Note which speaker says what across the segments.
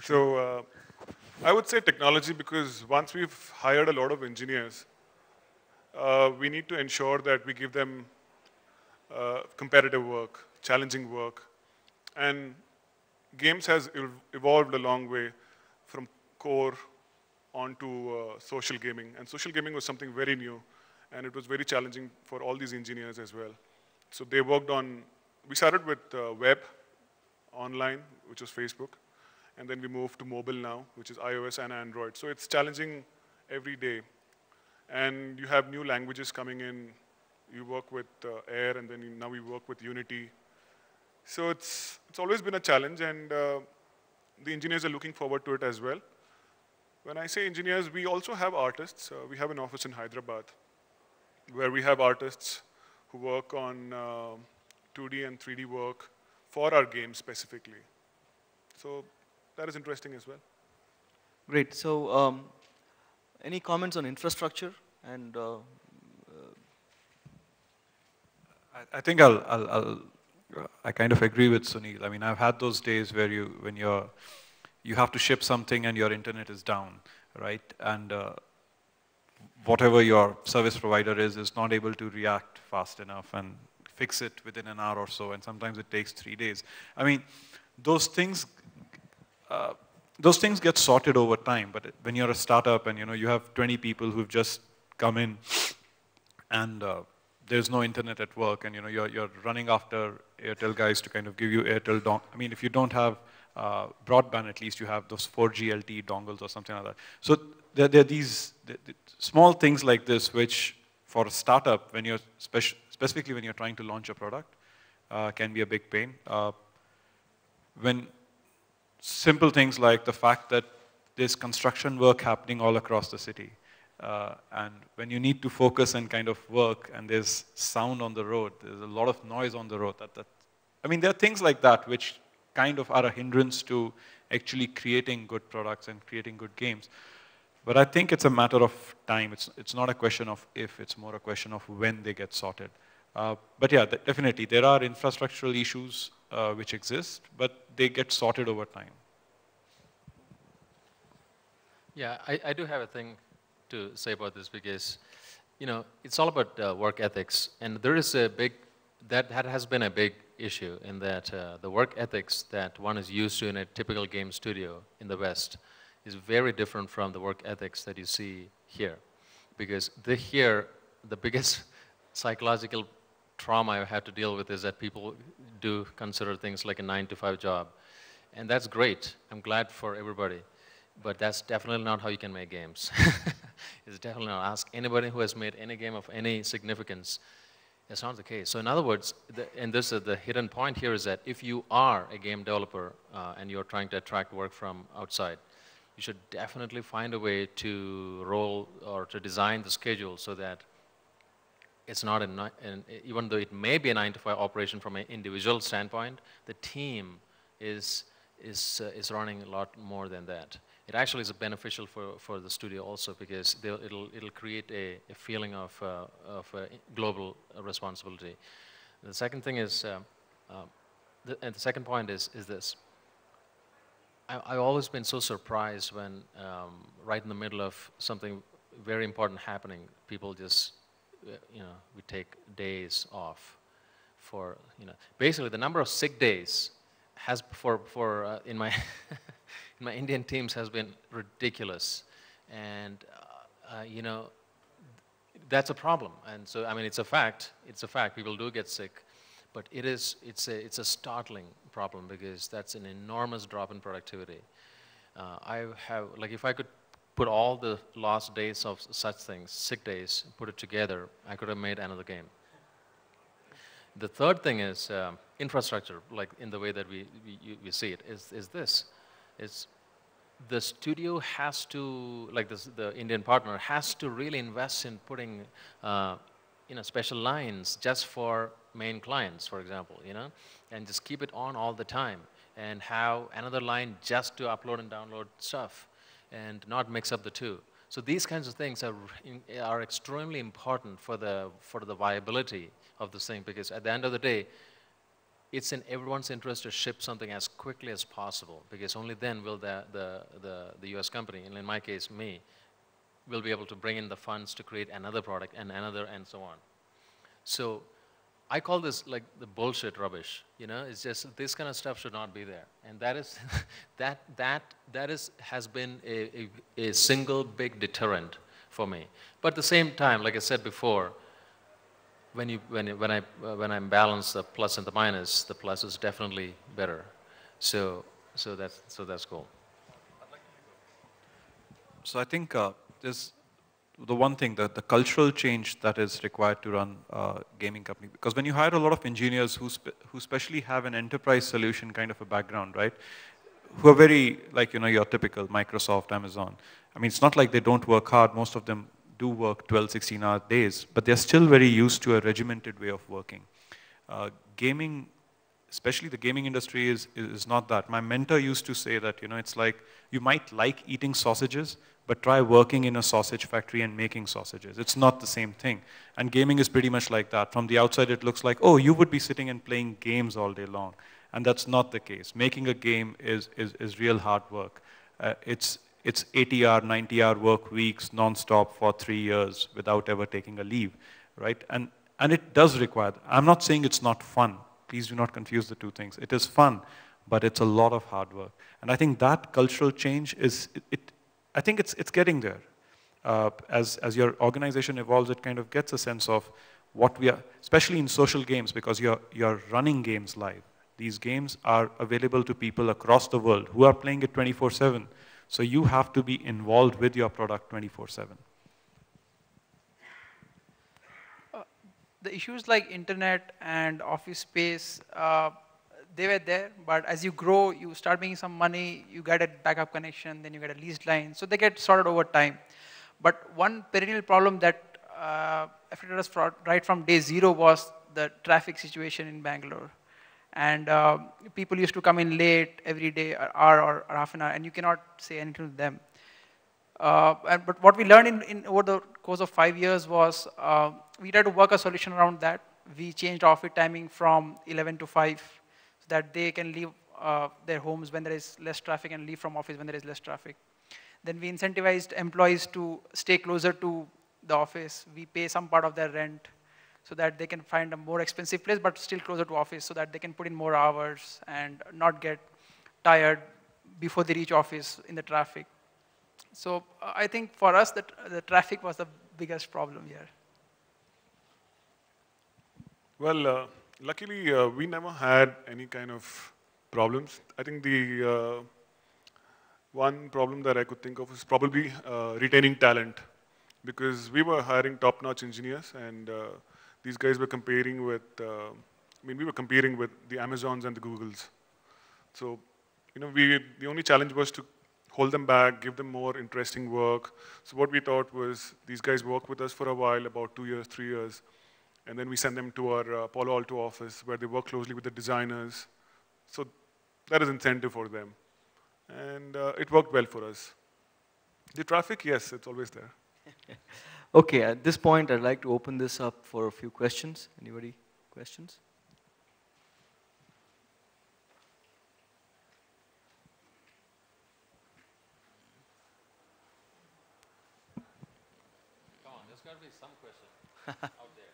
Speaker 1: So I would say technology because once we've hired a lot of engineers, we need to ensure that we give them competitive work, challenging work, and games has evolved a long way from core onto social gaming. And social gaming was something very new, and it was very challenging for all these engineers as well. So they worked on, we started with web, online, which was Facebook, and then we moved to mobile now, which is iOS and Android. So it's challenging every day. And you have new languages coming in. You work with Air, and then now we work with Unity. So it's always been a challenge, and the engineers are looking forward to it as well. When I say engineers, we also have artists. We have an office in Hyderabad where we have artists who work on 2D and 3D work for our game specifically. So that is interesting as well.
Speaker 2: Great. So any comments on infrastructure and
Speaker 3: I think I kind of agree with Sunil. I mean, I've had those days where you have to ship something and your internet is down, right? And whatever your service provider is not able to react fast enough and fix it within an hour or so, and sometimes it takes 3 days. I mean, those things get sorted over time, but when you're a startup and you have 20 people who've just come in and there's no internet at work, and you're running after Airtel guys to kind of give you Airtel I mean, if you don't have broadband, at least you have those 4G LTE dongles or something like that. So there are these small things like this, which for a startup, when you're specifically when you're trying to launch a product, can be a big pain. When simple things like the fact that there's construction work happening all across the city, and when you need to focus and kind of work, and there's sound on the road, there's a lot of noise on the road. I mean, there are things like that which kind of are a hindrance to actually creating good products and creating good games. But I think it's a matter of time. It's not a question of if, it's more a question of when they get sorted. But yeah, definitely, there are infrastructural issues which exist, but they get sorted over time.
Speaker 4: Yeah, I do have a thing to say about this because, it's all about work ethics. And there is that has been a big issue in that the work ethics that one is used to in a typical game studio in the West is very different from the work ethics that you see here. Because here, the biggest psychological trauma I have to deal with is that people do consider things like a 9-to-5 job. And that's great. I'm glad for everybody. But that's definitely not how you can make games. It's definitely not. Ask anybody who has made any game of any significance. That's not the case. So in other words, the hidden point here is that if you are a game developer and you're trying to attract work from outside, you should definitely find a way to roll or to design the schedule so that it's not even though it may be a 9-to-5 operation from an individual standpoint, the team is running a lot more than that. It actually is beneficial for the studio also because it'll create a feeling of global responsibility. The second thing is, and the second point is this. I've always been so surprised when right in the middle of something very important happening, people just, we take days off for, basically the number of sick days has in my in my Indian teams has been ridiculous, and that's a problem. And so I mean, it's a fact. It's a fact. People do get sick, but it's a startling problem because that's an enormous drop in productivity. If I could put all the lost days of such things, sick days, put it together, I could have made another game. The third thing is infrastructure, like in the way that we see it, is this. It's the studio has to, like the Indian partner, has to really invest in putting special lines just for main clients, for example, and just keep it on all the time and have another line just to upload and download stuff and not mix up the two. So these kinds of things are extremely important for the viability of this thing, because at the end of the day, it's in everyone's interest to ship something as quickly as possible, because only then will the US company, and in my case, me, will be able to bring in the funds to create another product and another and so on. So I call this like the bullshit rubbish, you know, it's just this kind of stuff should not be there. And that is, has been a single big deterrent for me. But at the same time, like I said before, when I balance the plus and the minus, the plus is definitely better. So that's cool.
Speaker 3: So I think there's the one thing, that the cultural change that is required to run a gaming company. Because when you hire a lot of engineers who especially have an enterprise solution kind of a background, right? Who are very, like, you know, your typical Microsoft, Amazon. I mean, it's not like they don't work hard. Most of them do work 12, 16-hour days, but they're still very used to a regimented way of working. Gaming, especially the gaming industry, is not that. My mentor used to say that, you know, it's like you might like eating sausages, but try working in a sausage factory and making sausages. It's not the same thing. And gaming is pretty much like that. From the outside, it looks like, oh, you would be sitting and playing games all day long. And that's not the case. Making a game is real hard work. It's 80-hour, 90-hour work weeks, non-stop for 3 years without ever taking a leave, right? And it does require, I'm not saying it's not fun. Please do not confuse the two things. It is fun, but it's a lot of hard work. And I think that cultural change I think it's getting there. As your organization evolves, it kind of gets a sense of what we are, especially in social games, because you're running games live. These games are available to people across the world who are playing it 24/7. So you have to be involved with your product 24/7.
Speaker 5: The issues like internet and office space, they were there, but as you grow, you start making some money, you get a backup connection, then you get a leased line, so they get sorted over time. But one perennial problem that affected us right from day zero was the traffic situation in Bangalore. And people used to come in late every day, an hour or half an hour, and you cannot say anything to them. But what we learned over the course of 5 years was we tried to work a solution around that. We changed office timing from 11 to 5 so that they can leave their homes when there is less traffic and leave from office when there is less traffic. Then we incentivized employees to stay closer to the office. We pay some part of their rent so that they can find a more expensive place but still closer to office so that they can put in more hours and not get tired before they reach office in the traffic. So I think for us, the traffic was the biggest problem here.
Speaker 1: Well, luckily, we never had any kind of problems. I think the one problem that I could think of is probably retaining talent, because we were hiring top-notch engineers, and these guys were competing with, we were competing with the Amazons and the Googles. So, you know, the only challenge was to hold them back, give them more interesting work. So what we thought was these guys work with us for a while, about 2 years, 3 years, and then we send them to our Palo Alto office where they work closely with the designers. So that is incentive for them. And it worked well for us. The traffic, yes, it's always there.
Speaker 2: Okay, at this point, I'd like to open this up for a few questions. Anybody? Questions?
Speaker 4: Come on, there's got to be some question out there.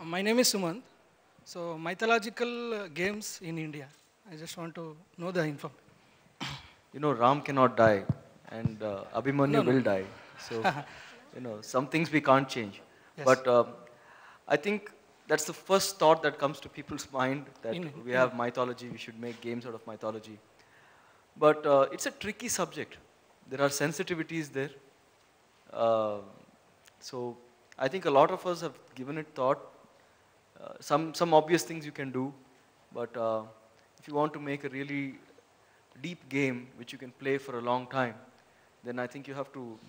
Speaker 6: My name is Sumant. So mythological games in India. I just want to know the info.
Speaker 2: You know, Ram cannot die, and Abhimanyu
Speaker 6: No.
Speaker 2: will die. So, you know, some things we can't change.
Speaker 6: Yes.
Speaker 2: But I think that's the first thought that comes to people's mind, that we have mythology, we should make games out of mythology. But it's a tricky subject. There are sensitivities there. So I think a lot of us have given it thought. Some obvious things you can do, but if you want to make a really deep game which you can play for a long time, then I think you have to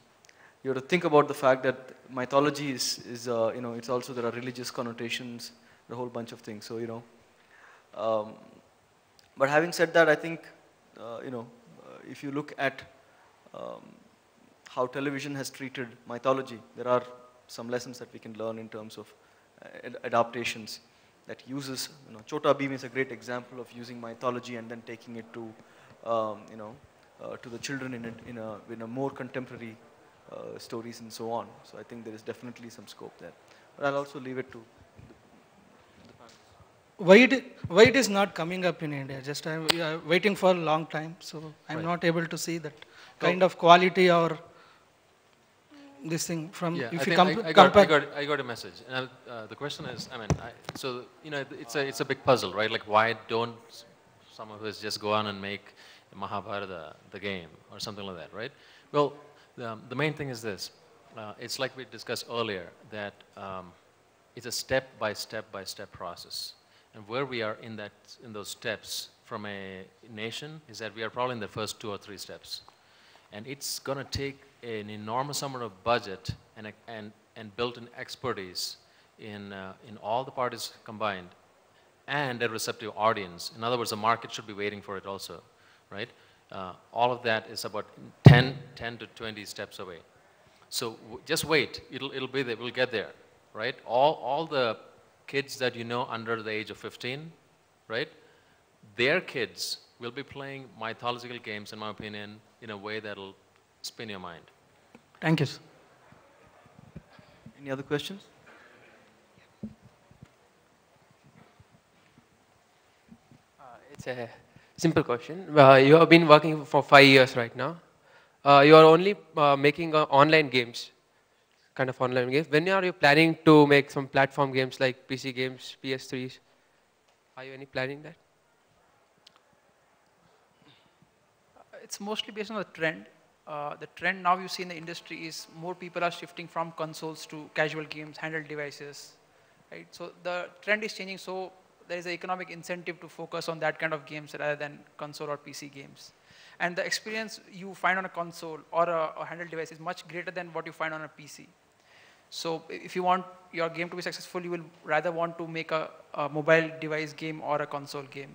Speaker 2: you have to think about the fact that mythology is you know, it's also, there are religious connotations, a whole bunch of things. So, you know, but having said that, I think, you know, if you look at how television has treated mythology, there are some lessons that we can learn in terms of adaptations that uses, you know, Chota Bheem is a great example of using mythology and then taking it to, you know, to the children in a more contemporary stories and so on. So I think there is definitely some scope there. But I'll also leave it to
Speaker 6: Why it is not coming up in India? Just I'm waiting for a long time, so I'm not able to see that kind of quality or this thing from,
Speaker 4: Yeah,
Speaker 6: if
Speaker 4: I
Speaker 6: you
Speaker 4: think
Speaker 6: compare.
Speaker 4: I got a message. And the question is, I mean, so, you know, it's a big puzzle, right? Like, why don't some of us just go on and make Mahabharata the game or something like that, right? Well, the main thing is this. It's like we discussed earlier, that it's a step-by-step process. And where we are in those steps from a nation is that we are probably in the first 2 or 3 steps. And it's going to take an enormous amount of budget and built-in expertise in all the parties combined, and a receptive audience. In other words, the market should be waiting for it also, right? All of that is about 10 to 20 steps away. So just wait, it'll be there, we'll get there, right? All the kids that you know under the age of 15, right? Their kids will be playing mythological games, in my opinion, in a way that'll spin your mind.
Speaker 6: Thank you, sir.
Speaker 2: any other questions?
Speaker 7: It's a simple question. You have been working for 5 years right now. You are only making online games, kind of online games. When are you planning to make some platform games like PC games, PS3s? Are you any planning that?
Speaker 5: It's mostly based on the trend. The trend now you see in the industry is more people are shifting from consoles to casual games, handheld devices, right? So the trend is changing, so there is an economic incentive to focus on that kind of games rather than console or PC games. And the experience you find on a console or a handheld device is much greater than what you find on a PC. So if you want your game to be successful, you will rather want to make a mobile device game or a console game.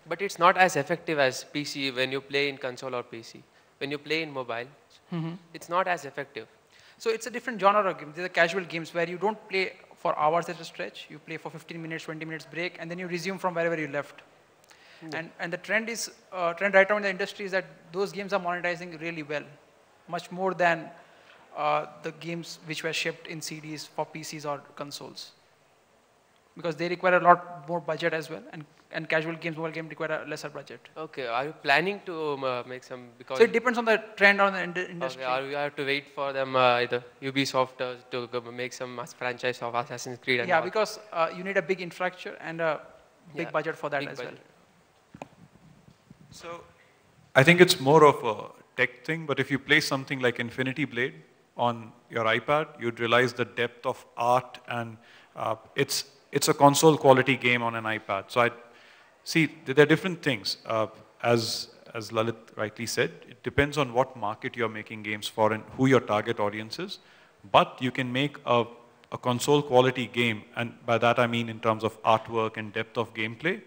Speaker 7: But it's not as effective as PC when you play in console or PC. When you play in mobile, it's not as effective.
Speaker 5: So it's a different genre of game. These are casual games where you don't play for hours at a stretch. You play for 15 minutes, 20 minutes break, and then you resume from wherever you left. And the trend right now in the industry is that those games are monetizing really well, much more than the games which were shipped in CDs for PCs or consoles, because they require a lot more budget as well, and casual games, mobile games require a lesser budget.
Speaker 7: Okay, are you planning to make some? Because
Speaker 5: so it depends on the trend on the industry.
Speaker 7: Okay, or you have to wait for them either Ubisoft to make some franchise of Assassin's Creed. And
Speaker 5: yeah,
Speaker 7: all.
Speaker 5: because you need a big infrastructure and a big budget for that as well.
Speaker 3: So I think it's more of a tech thing, but if you play something like Infinity Blade on your iPad, you'd realize the depth of art, and it's a console quality game on an iPad. So I see there are different things. As Lalit rightly said, it depends on what market you're making games for and who your target audience is. But you can make a console quality game, and by that I mean in terms of artwork and depth of gameplay,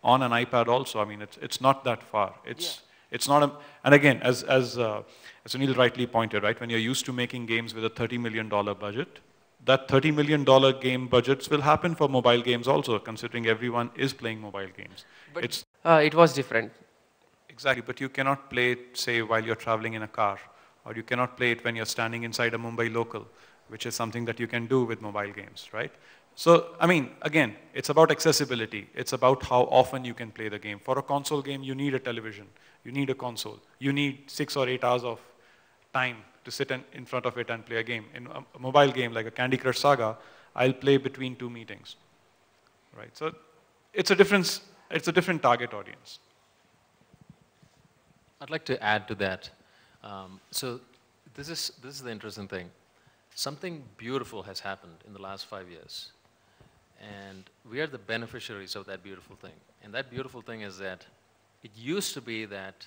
Speaker 3: on an iPad also. I mean, it's not that far. It's not a, and again, as Sunil rightly pointed, right, when you're used to making games with a $30 million budget, that $30 million game budgets will happen for mobile games also, considering everyone is playing mobile games.
Speaker 7: But it was different.
Speaker 3: Exactly, but you cannot play it, say, while you're traveling in a car, or you cannot play it when you're standing inside a Mumbai local, which is something that you can do with mobile games, right? So, I mean, again, it's about accessibility. It's about how often you can play the game. For a console game, you need a television. You need a console. You need 6 or 8 hours of time to sit in front of it and play a game. In a mobile game like a Candy Crush Saga, I'll play between 2 meetings, right? So it's a different target audience.
Speaker 4: I'd like to add to that. So this is the interesting thing. Something beautiful has happened in the last 5 years, and we are the beneficiaries of that beautiful thing. And that beautiful thing is that it used to be that,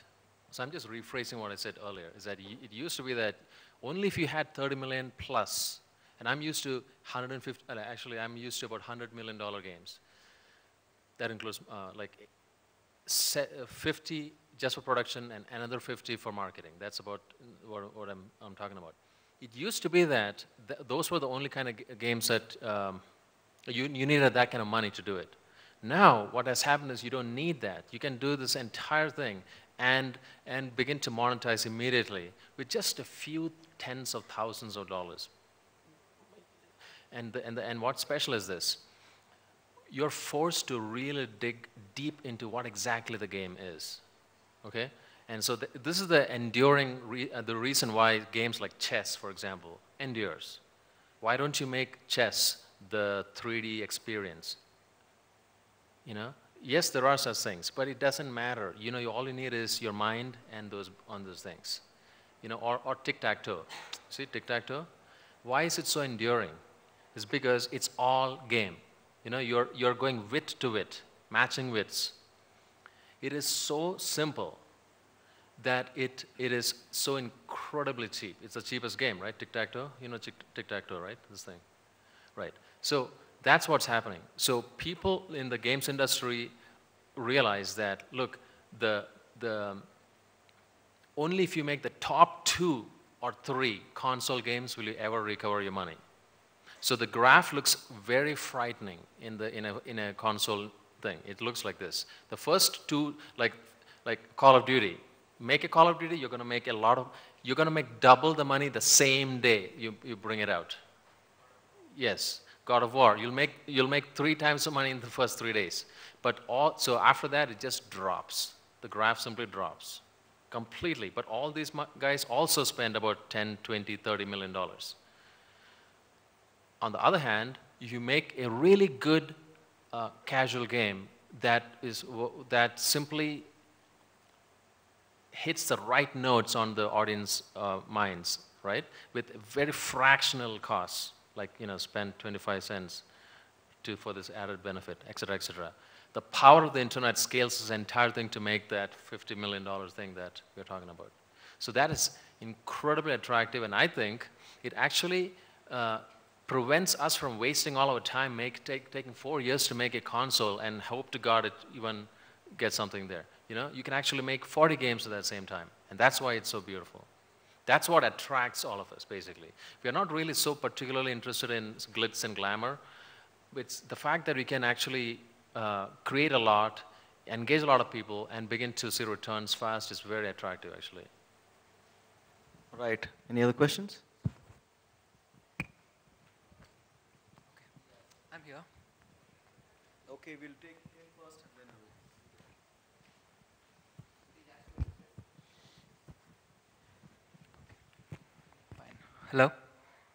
Speaker 4: so I'm just rephrasing what I said earlier, is that it used to be that Only if you had 30 million plus, and I'm used to 150, actually I'm used to about $100 million games. That includes like 50 just for production and another 50 for marketing. That's about what I'm talking about. It used to be that those were the only kind of games that you needed that kind of money to do it. Now, what has happened is you don't need that. You can do this entire thing and begin to monetize immediately with just a few tens of thousands of dollars. And what's special is this. You're forced to really dig deep into what exactly the game is, okay? And so this is the enduring, the reason why games like chess, for example, endures. Why don't you make chess the 3D experience? You know, yes, there are such things, but it doesn't matter. You know, all you need is your mind and those things. You know, or tic-tac-toe. See, tic-tac-toe? Why is it so enduring? It's because it's all game. You know, you're going wit to wit, matching wits. It is so simple that it is so incredibly cheap. It's the cheapest game, right? Tic-tac-toe? You know tic-tac-toe, right? This thing. Right. So that's what's happening. So people in the games industry realize that, look, only if you make the top 2 or 3 console games will you ever recover your money. So the graph looks very frightening in a console thing. It looks like this. The first 2, like Call of Duty. Make a Call of Duty, you're going to make you're going to make double the money the same day you bring it out. Yes, God of War. You'll make 3 times the money in the first 3 days. But so after that, it just drops. The graph simply drops completely. But all these guys also spend about 10, 20, $30 million. On the other hand, if you make a really good casual game that simply hits the right notes on the audience minds, right? With very fractional costs, like spend 25 cents for this added benefit, et cetera, et cetera. The power of the internet scales this entire thing to make that $50 million thing that we're talking about. So that is incredibly attractive, and I think it actually prevents us from wasting all our time taking 4 years to make a console and hope to God it even gets something there. You know, you can actually make 40 games at that same time, and that's why it's so beautiful. That's what attracts all of us, basically. We are not really so particularly interested in glitz and glamour. It's the fact that we can actually create a lot, engage a lot of people, and begin to see returns fast is very attractive, actually.
Speaker 2: Right. Any other questions?
Speaker 8: I'm here.
Speaker 2: Okay, we'll take him first and then
Speaker 8: Fine. Hello.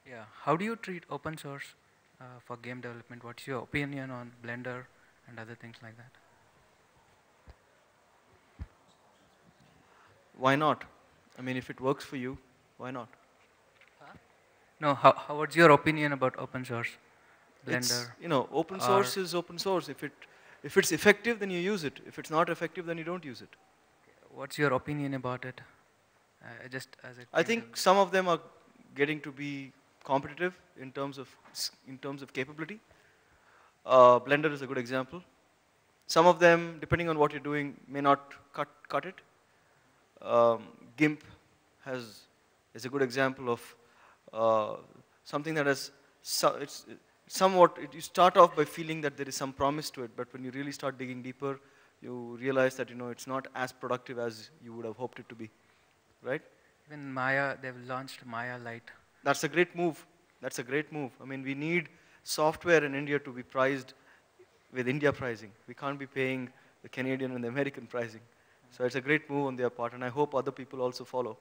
Speaker 8: Yeah. How do you treat open source for game development? What's your opinion on Blender and other things like that?
Speaker 2: Why not? I mean, if it works for you, why not?
Speaker 8: Huh? No. What's your opinion about open source? Blender.
Speaker 2: It's, open source is open source. If it's effective, then you use it. If it's not effective, then you don't use it.
Speaker 8: What's your opinion about it? Just as
Speaker 2: I think some of them are getting to be competitive in terms of capability. Blender is a good example. Some of them, depending on what you're doing, may not cut it. GIMP is a good example of something that has you start off by feeling that there is some promise to it, but when you really start digging deeper, you realize that it's not as productive as you would have hoped it to be, right?
Speaker 8: Even Maya, they've launched Maya Lite.
Speaker 2: That's a great move. That's a great move. I mean, we need software in India to be priced with India pricing. We can't be paying the Canadian and the American pricing. So it's a great move on their part, and I hope other people also follow.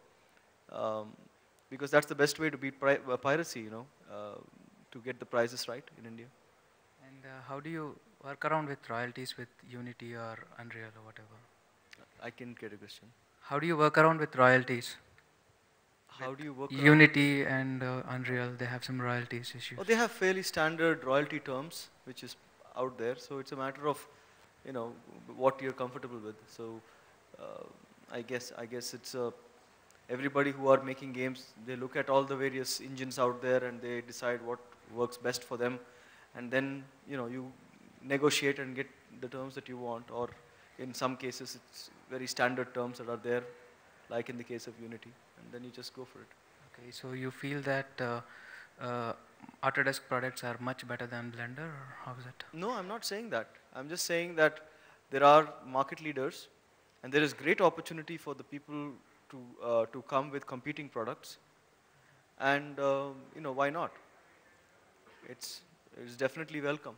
Speaker 2: Because that's the best way to beat piracy, to get the prices right in India.
Speaker 8: And how do you work around with royalties with Unity or Unreal or whatever?
Speaker 2: I can get a question.
Speaker 8: How do you work around with royalties?
Speaker 2: How do you work around?
Speaker 8: Unity and Unreal, they have some royalties issues.
Speaker 2: Oh, they have fairly standard royalty terms, which is out there. So it's a matter of, what you're comfortable with. So I guess it's everybody who are making games, they look at all the various engines out there and they decide what works best for them. And then, you negotiate and get the terms that you want, or in some cases, it's very standard terms that are there, like in the case of Unity, and then you just go for it.
Speaker 8: Okay, so you feel that Autodesk products are much better than Blender, or how is it?
Speaker 2: No, I'm not saying that. I'm just saying that there are market leaders, and there is great opportunity for the people to come with competing products, and why not? It's definitely welcome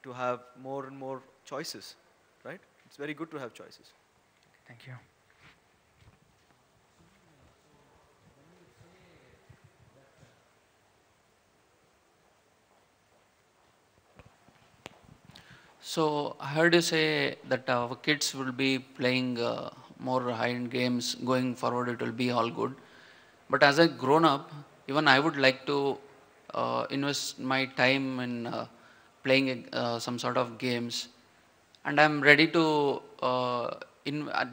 Speaker 2: to have more and more choices, right? It's very good to have choices.
Speaker 8: Thank you.
Speaker 9: So I heard you say that our kids will be playing more high-end games. Going forward, it will be all good. But as a grown-up, even I would like to invest my time in playing some sort of games. And I'm ready to,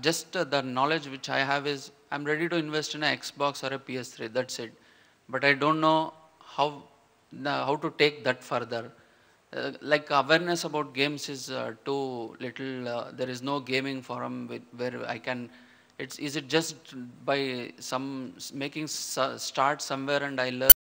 Speaker 9: just the knowledge which I have is, I'm ready to invest in an Xbox or a PS3, that's it. But I don't know how to take that further. Like awareness about games is too little. There is no gaming forum where I can. Is it just by making start somewhere and I learn?